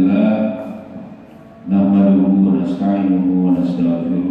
لله نحمده ونستعينه ونستغفره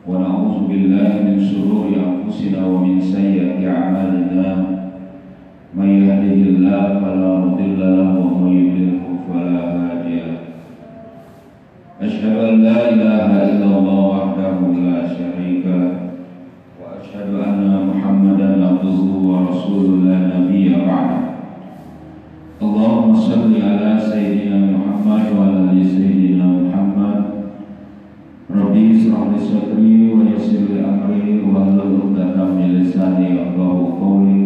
ونعوذ بالله من شرور أنفسنا ومن سيئات أعمالنا من يهده الله فلا مضل له ومن يضلل فلا هادي له أشهد أن لا إله إلا الله وحده لا شريك له وأشهد أن محمدا عبده ورسوله لا نبي بعده اللهم صل على سيدنا محمد وعلى آل سيدنا محمد ربي اشرح لي صدري ويسر لي أمري واحلل عقدة من لساني يفقهوا قولي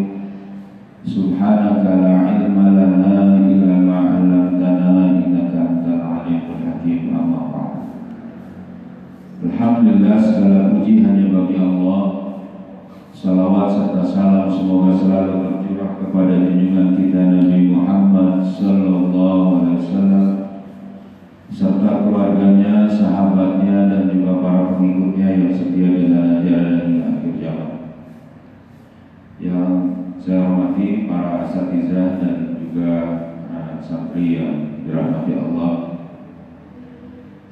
سبحانك لا علم لنا إلا ما علمتنا إنك أنت العليم الحكيم أما بعد. Alhamdulillah, segala puji hanya bagi Allah. Salawat serta salam semoga selalu tercurah kepada junjungan kita Nabi Muhammad sallallahu alaihi wasallam serta keluarganya, sahabatnya dan juga para pengikutnya yang setia dengan ajaran hingga akhir zaman. Yang saya hormati para asatizah dan juga anak santri yang dirahmati Allah.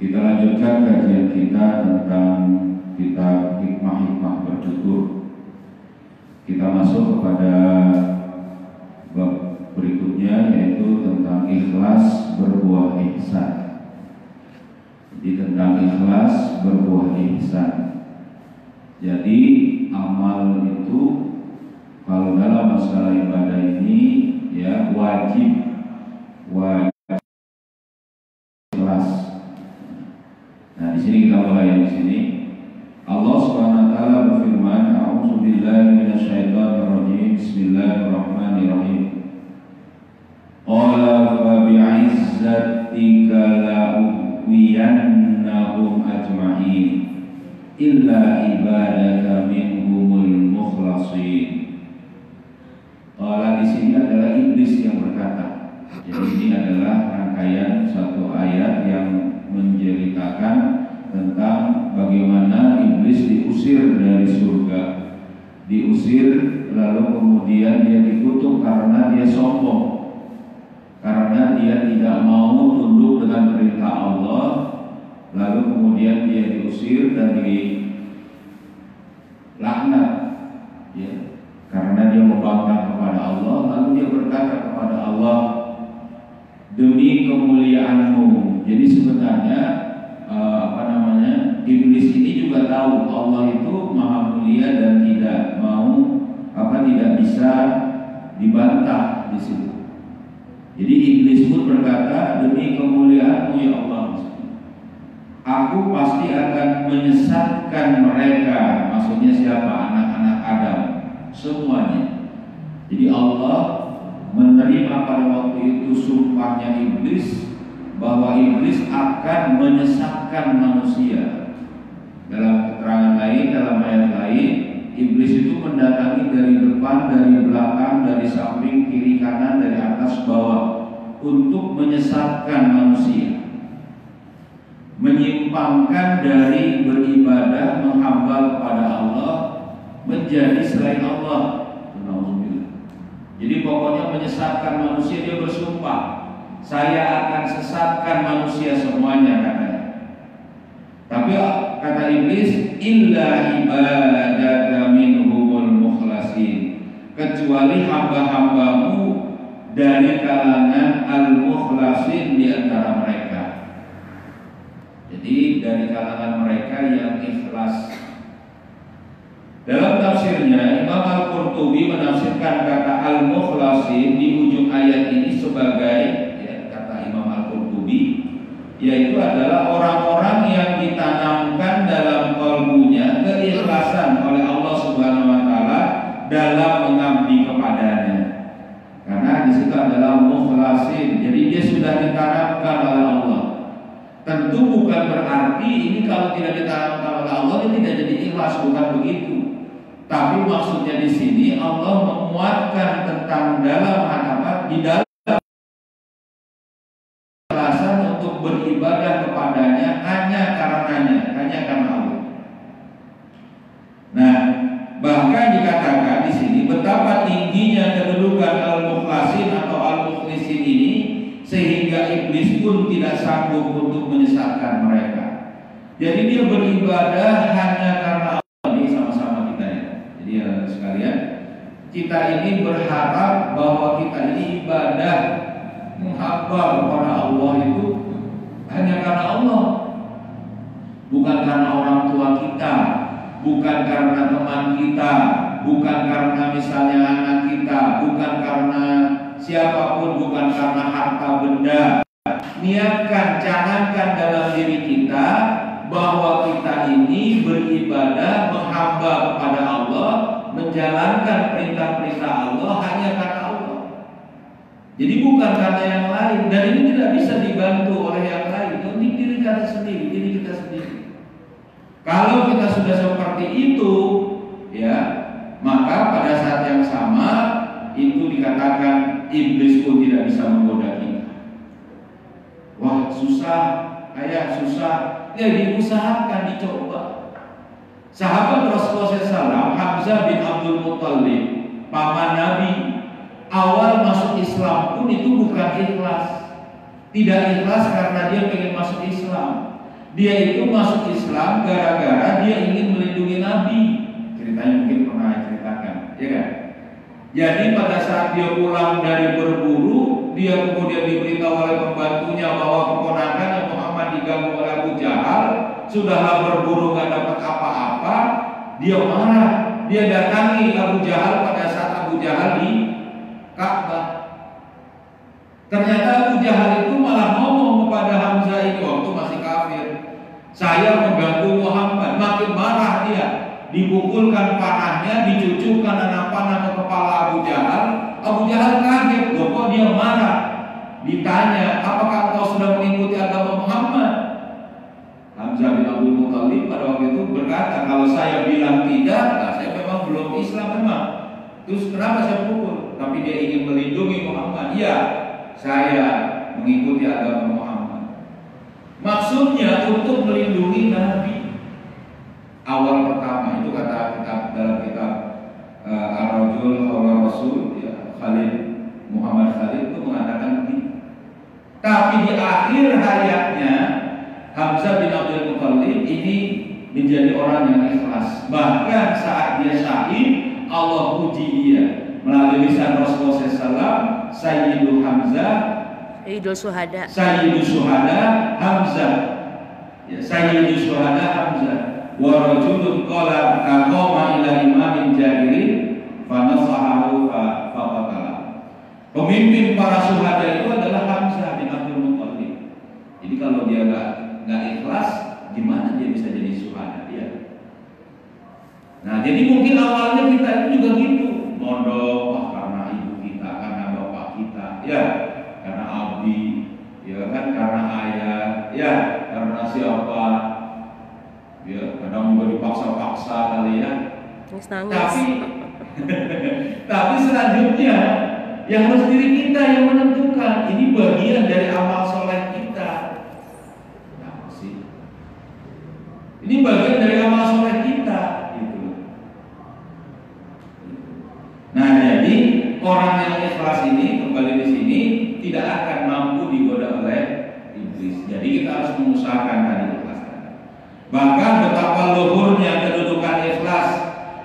Kita lanjutkan kajian kita tentang kitab hikmah-hikmah bertutur. Kita masuk kepada bab berikutnya, yaitu tentang ikhlas berbuah ihsan. Jadi tentang ikhlas berbuah ihsan. Jadi amal itu kalau dalam masalah ibadah ini ya wajib ikhlas. Nah, di sini kita mulai di sini. Allah Subhanahu wa taala berfirman, "A'udzubillahi minasyaitonirrajim. Bismillahirrahmanirrahim. Qala fa bi'izzatika la'uwiyannahum ajma'in illa ibadaka minhumul mukhlasin." Qala di sini adalah iblis yang berkata. Jadi ini adalah rangkaian satu ayat yang menceritakan tentang bagaimana iblis diusir dari surga, diusir lalu kemudian dia dikutuk karena dia sombong, karena dia tidak mau tunduk dengan perintah Allah, lalu kemudian dia diusir dan dilaknat, ya, karena dia membangkang kepada Allah. Lalu dia berkata kepada Allah, demi kemuliaan-Mu. Jadi sebenarnya iblis ini juga tahu Allah itu maha mulia dan tidak tidak bisa dibantah di situ. Jadi iblis pun berkata, demi kemuliaan-Mu ya Allah, aku pasti akan menyesatkan mereka. Maksudnya siapa? Anak-anak Adam semuanya. Jadi Allah menerima pada waktu itu sumpahnya iblis bahwa iblis akan menyesatkan manusia. Dalam keterangan lain, dalam ayat lain, iblis itu mendatangi dari depan, dari belakang, dari samping, kiri, kanan, dari atas, bawah untuk menyesatkan manusia, menyimpangkan dari beribadah, menghamba kepada Allah, menjadi selain Allah. Jadi pokoknya menyesatkan manusia. Dia bersumpah, saya akan sesatkan manusia semuanya, katanya. Tapi kata iblis, illa ibadaka minhumul mukhlasin, kecuali hamba-hambamu dari kalangan al-mukhlasin di antara mereka. Jadi dari kalangan mereka yang ikhlas. Dalam tafsirnya Imam Al-Qurtubi menafsirkan kata al-mukhlasin di ujung ayat ini sebagai, ya, kata Imam Al-Qurtubi, yaitu adalah orang-orang yang ditanamkan dalam kalbunya keikhlasan oleh Allah Subhanahu wa taala dalam mengabdi kepadanya. Karena di situ adalah mukhlasin. Jadi dia sudah ditanamkan oleh Allah. Tentu bukan berarti ini kalau tidak ditanamkan oleh Allah dia tidak jadi ikhlas, bukan begitu. Tapi maksudnya di sini Allah menguatkan tentang dalam di dalam untuk beribadah kepadanya hanya karenanya, hanya karena Allah. Nah, bahkan dikatakan di sini betapa tingginya kedudukan al-mukhlasin atau al-mukhlisin ini sehingga iblis pun tidak sanggup untuk menyesatkan mereka. Jadi dia beribadah hanya karena Allah. Ini sama-sama kita ya. Jadi ya sekalian, kita ini berharap bahwa kita ini ibadah menghamba kepada Allah itu hanya karena Allah, bukan karena orang tua kita, bukan karena teman kita, bukan karena misalnya anak kita, bukan karena siapapun, bukan karena harta benda. Niatkan, canangkan dalam diri kita bahwa kita ini beribadah, menghamba kepada Allah, menjalankan perintah-perintah Allah hanya karena Allah. Jadi bukan karena yang lain, dan ini tidak bisa dibantu oleh yang lain. Ini diri kita sendiri, diri kita sendiri. Kalau kita sudah seperti itu, ya, maka pada saat yang sama itu dikatakan iblis pun tidak bisa menggoda kita. Wah susah, ayah susah, ya diusahakan, dicoba. Sahabat Rasulullah SAW, Hamzah bin Abdul Muttalib, paman Nabi, awal masuk Islam pun itu bukan ikhlas. Tidak ikhlas karena dia pengen masuk Islam. Dia itu masuk Islam gara-gara dia ingin melindungi Nabi. Ceritanya mungkin pernah ceritakan, ya kan? Jadi pada saat dia pulang dari berburu, dia kemudian diberitahu oleh pembantunya bahwa keponakan Muhammad diganggu oleh Abu Jahal. Sudahlah berburu gak dapat apa-apa, dia marah. Dia datangi Abu Jahal pada saat Abu Jahal di Ka'bah. Ternyata Abu Jahal itu malah ngomong kepada Hamzah ini waktu masih kafir, saya mengganggu Muhammad. Makin marah dia, dipukulkan panahnya, dicucukkan anak panah ke kepala Abu Jahal. Abu Jahal kaget, loh kok dia marah? Ditanya, apakah engkau sudah mengikuti agama Muhammad? Hamzah bin Abdul Muttalib pada waktu itu berkata, kalau saya bilang tidak, nah saya memang belum Islam memang. Terus kenapa saya pukul? Tapi dia ingin melindungi Muhammad. Iya, saya mengikuti agama Muhammad. Maksudnya untuk melindungi Nabi. Awal pertama itu kata kitab dalam kitab Ar-Rajul Hawla Rasul, ya, Khalid Muhammad Khalid itu mengatakan begitu. Tapi di akhir hayatnya Hamzah bin Abdul Muttalib ini menjadi orang yang ikhlas. Bahkan saat dia syahid, Allah puji dia melalui lisan Rasulullah SAW, Sayyidul Hamzah, Sayyidul Syuhada, Sayyidul Syuhada Hamzah, ya, Sayyidul Syuhada Hamzah. Wa rajulun qala aqama ila imamin jahirin fa nasahahu fa qatala. Pemimpin para syuhada itu adalah Hamzah bin Abdul Muttalib. Jadi kalau dia nggak ikhlas, gimana dia bisa jadi syuhada dia? Nah, jadi mungkin awalnya kita itu juga gitu, mondok karena ibu kita, karena bapak kita, ya, karena abdi, ya kan, karena ayah, ya, karena siapa, ya, kadang juga dipaksa-paksa kali ya. Tapi selanjutnya yang harus diri kita yang menentukan. Ini bagian dari amal soleh kita. Kenapa sih? Ini bagian dari amal soleh kita, gitu. Nah, jadi orang yang ikhlas ini kembali di sini tidak akan mampu digoda oleh iblis. Jadi kita harus mengusahakan tadi ikhlas. Bahkan betapa luhurnya kedudukan ikhlas.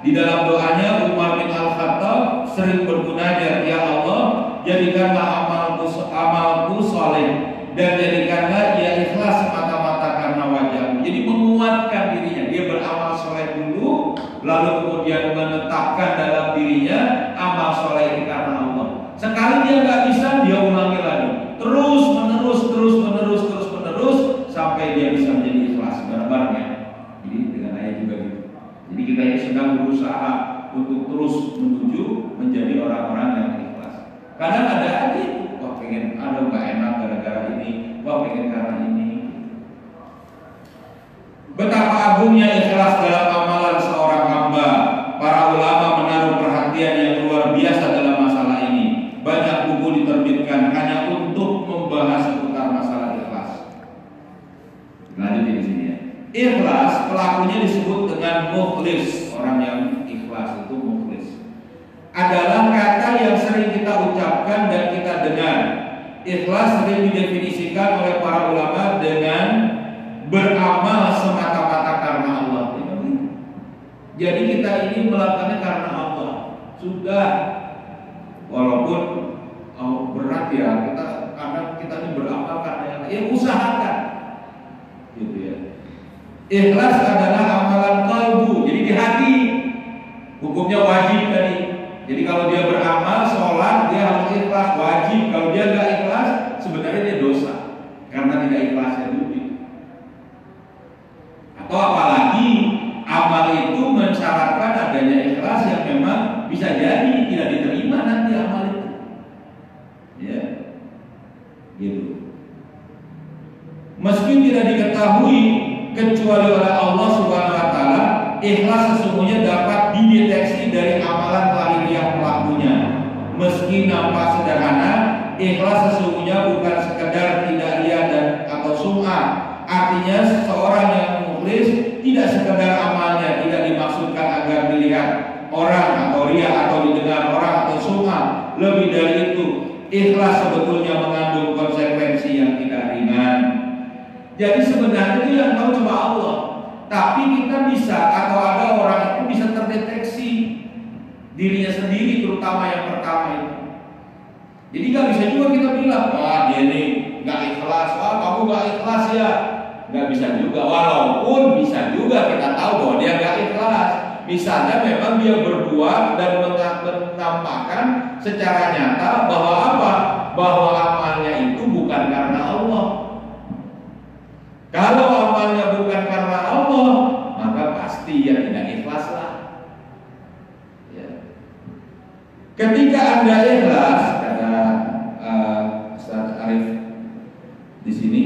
Di dalam doanya Umar bin Al-Khattab sering bermunajat, ya Allah, jadikanlah amalku soleh dan jadikanlah ia ikhlas semata-mata karena wajahmu. Jadi menguatkan dirinya, dia beramal soleh dulu, lalu kemudian menetapkan dalam dirinya amal soleh ini karena Allah. Sekali dia nggak bisa, dia ulangi lagi, terus menerus sampai dia bisa menjadi ikhlas benar-benarnya. Jadi dengan ayat juga gitu. Jadi kita ini sedang berusaha untuk terus menuju menjadi orang-orang yang ikhlas. Kadang ada aja, wah pengen, ada nggak enak gara-gara ini, wah pengen karena ini. Betapa agungnya ikhlas dalam amalan seorang hamba. Para ulama menaruh perhatian yang luar biasa dalam masalah ini. Banyak buku diterbitkan hanya untuk membahas seputar masalah ikhlas. Lanjut di sini ya. Ikhlas pelakunya disebut dengan mukhlis. Orang yang ikhlas itu mukhlis. Adalah kata yang sering kita ucapkan dan kita dengar. ikhlas sering didefinisikan oleh para ulama dengan beramal semata-mata karena Allah. Jadi kita ini melakukannya karena Allah. Sudah, walaupun berat ya, karena kita ini beramal karena Allah. Ya usahakan, gitu ya. Ikhlas adalah amalan qalbu, jadi di hati. Hukumnya wajib tadi. Jadi kalau dia beramal, sholat, dia harus ikhlas, wajib. Kalau dia nggak ikhlas, sebenarnya dia dosa karena tidak ikhlasnya dulu. Atau apalagi amal itu mensyaratkan adanya ikhlas yang memang bisa jadi tidak diterima nanti amal itu. Ya, gitu. Meski tidak diketahui kecuali oleh Allah Subhanahu Wa Taala, ikhlas sesungguhnya dapat dideteksi dari amalan lahiriah pelakunya. Meski nampak sederhana, ikhlas sesungguhnya bukan sekedar tidak riya dan atau sum'ah. Artinya seseorang yang mukhlis tidak sekedar amalnya tidak dimaksudkan agar dilihat orang atau riya atau didengar orang atau sum'ah. Lebih dari itu, ikhlas sebetulnya mengandung konsekuensi yang tidak ringan. Jadi sebenarnya itu yang tahu cuma Allah. Tapi kita bisa, atau ada orang itu bisa terdeteksi dirinya sendiri, terutama yang pertama itu. Jadi nggak bisa juga kita bilang, wah dia ini nggak ikhlas, wah kamu nggak ikhlas ya. Nggak bisa juga, walaupun bisa juga kita tahu bahwa dia nggak ikhlas. Misalnya memang dia berbuat dan menampakkan secara nyata bahwa apa? Bahwa amalnya itu bukan karena Allah. Kalau amalnya bukan karena Allah, maka pasti ya tidak ikhlas lah. Ya. Ketika Anda ikhlas, kata Ustaz Arif di sini,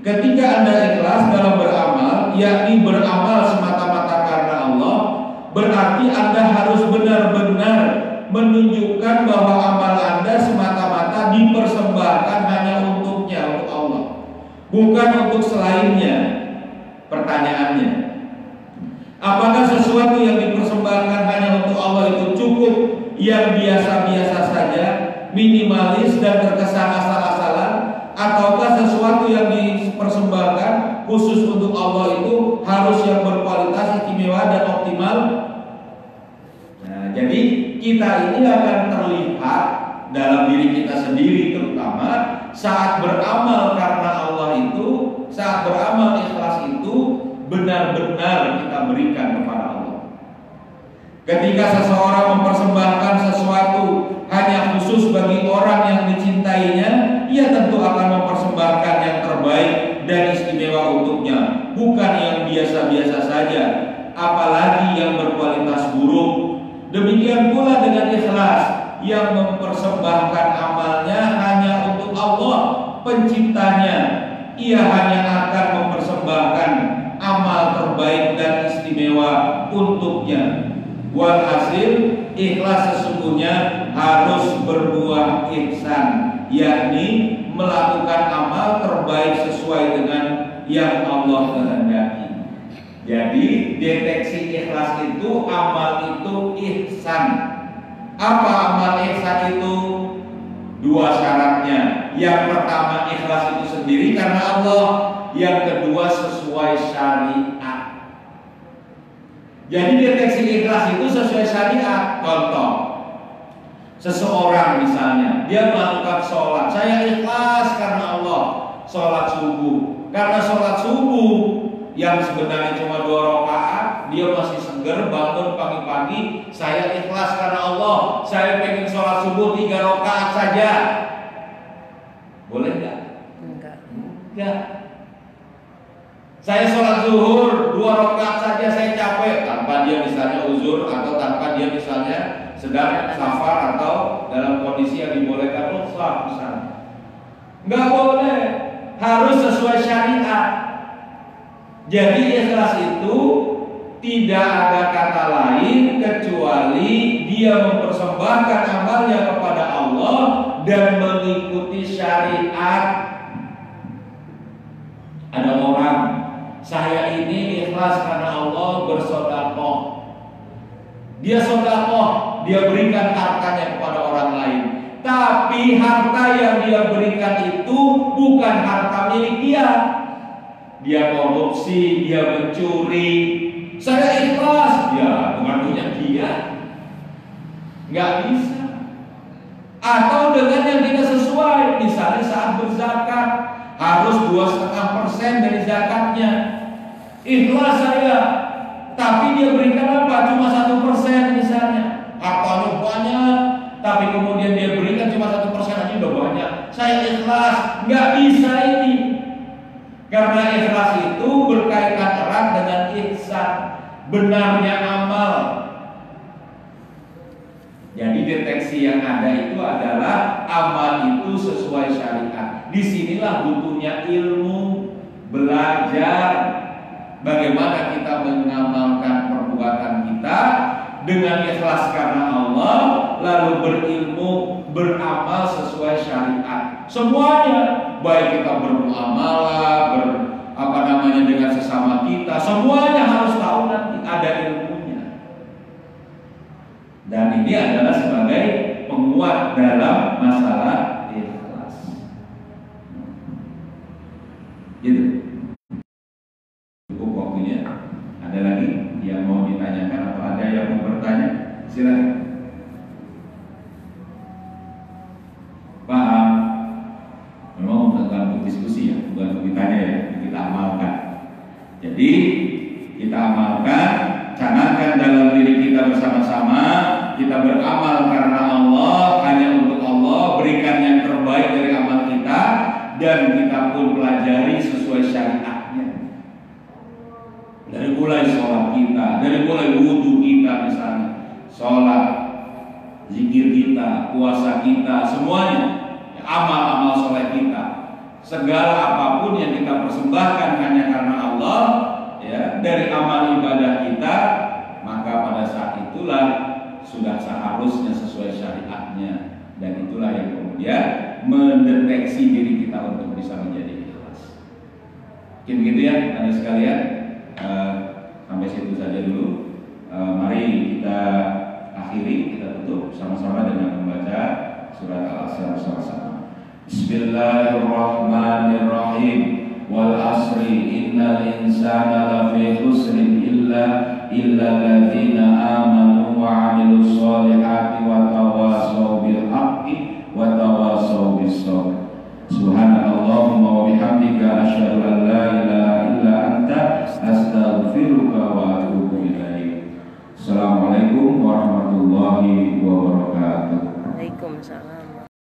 ketika Anda ikhlas dalam beramal, yakni beramal semata-mata karena Allah, berarti Anda harus benar-benar menunjukkan bahwa amal Anda semata-mata dipersembahkan hanya untuknya, untuk Allah, bukan untuk selainnya. Pertanyaannya, apakah sesuatu yang dipersembahkan hanya untuk Allah itu cukup yang biasa-biasa saja, minimalis dan terkesan asal-asalan, ataukah sesuatu yang dipersembahkan khusus untuk Allah itu harus yang berkualitas, istimewa dan optimal? Nah, jadi kita ini akan terlihat dalam diri kita sendiri, terutama saat beramal karena Allah itu, saat beramal ikhlas itu benar-benar kita berikan kepada Allah. Ketika seseorang mempersembahkan sesuatu hanya khusus bagi orang yang dicintainya, ia tentu akan mempersembahkan yang terbaik dan istimewa untuknya, bukan yang biasa-biasa saja, apalagi yang berkualitas buruk. Demikian pula dengan ikhlas, yang mempersembahkan amalnya hanya untuk Allah penciptanya, ia hanya akan mempersembahkan amal terbaik dan istimewa untuknya. Walhasil, ikhlas sesungguhnya harus berbuah ihsan, yakni melakukan amal terbaik sesuai dengan yang Allah kehendaki. Jadi deteksi ikhlas itu, amal itu ihsan. Apa amal ihsan itu? Dua syaratnya. Yang pertama, ikhlas itu sendiri karena Allah. Yang kedua, sesuai syariat. Jadi deteksi ikhlas itu sesuai syariat. Contoh, seseorang misalnya dia melakukan sholat, saya ikhlas karena Allah, sholat subuh. Karena sholat subuh yang sebenarnya cuma 2 rakaat, dia masih seger bangun pagi-pagi, saya ikhlas karena Allah, saya pengen sholat subuh 3 rakaat saja. Boleh nggak? Enggak. Saya sholat zuhur 2 rakaat saja, saya capek, tanpa dia misalnya uzur atau tanpa dia misalnya sedang safar atau dalam kondisi yang dibolehkan rukhsah misalnya. Nggak boleh, harus sesuai syariat. Jadi ikhlas itu tidak ada kata lain kecuali dia mempersembahkan amalnya kepada Allah dan mengikuti syariat. Ada orang, saya ini ikhlas karena Allah, bersedekah. Dia sedekah, dia berikan hartanya kepada orang lain. tapi harta yang dia berikan itu bukan harta milik dia. Dia korupsi, dia mencuri, saya ikhlas, ya bukan punya dia, nggak bisa. Atau dengan yang tidak sesuai, misalnya saat berzakat harus 2,5% dari zakatnya. Ikhlas saya, tapi dia berikan apa? Cuma 1% misalnya. Hartanya banyak, tapi kemudian dia berikan cuma 1% aja udah banyak. Saya ikhlas, nggak bisa ini. Karena ikhlas itu berkaitan erat dengan ihsan, benarnya amal. Jadi deteksi yang ada itu adalah amal itu sesuai syariat. Disinilah butuhnya ilmu, belajar bagaimana kita mengamalkan perbuatan kita dengan ikhlas karena Allah, lalu berilmu, beramal sesuai syariat. Semuanya, baik kita bermuamalah, dengan sesama kita, semuanya harus tahu nanti ada ilmunya. Dan ini adalah sebagai penguat dalam masalah ikhlas. Gitu. Cukup waktunya. Ada lagi yang mau ditanyakan atau ada yang mau bertanya? Silakan. Paham? Memang untuk diskusi ya, bukan untuk ditanya ya, kita amalkan. Jadi kita amalkan, canangkan dalam diri kita bersama-sama. Kita beramal karena Allah, hanya untuk Allah, berikan yang terbaik dari amal kita, dan kita pun pelajari sesuai syariatnya. Dari mulai sholat kita, dari mulai wudhu kita misalnya, sholat, zikir kita, puasa kita, semuanya, amal-amal sholat kita, segala apapun yang kita persembahkan hanya karena Allah, ya, dari amal ibadah kita, maka pada saat itulah sudah seharusnya sesuai syariatnya, dan itulah yang kemudian mendeteksi diri kita untuk bisa menjadi ikhlas. Mungkin begitu ya, Anda sekalian. Sampai situ saja dulu. Mari kita akhiri, kita tutup sama-sama dengan membaca surat Al-Asr bersama-sama. Bismillahirrahmanirrahim. Wal asri innal insana lafi khusrin illa alladziina aamanu wa 'amilus shalihati wa tawassaw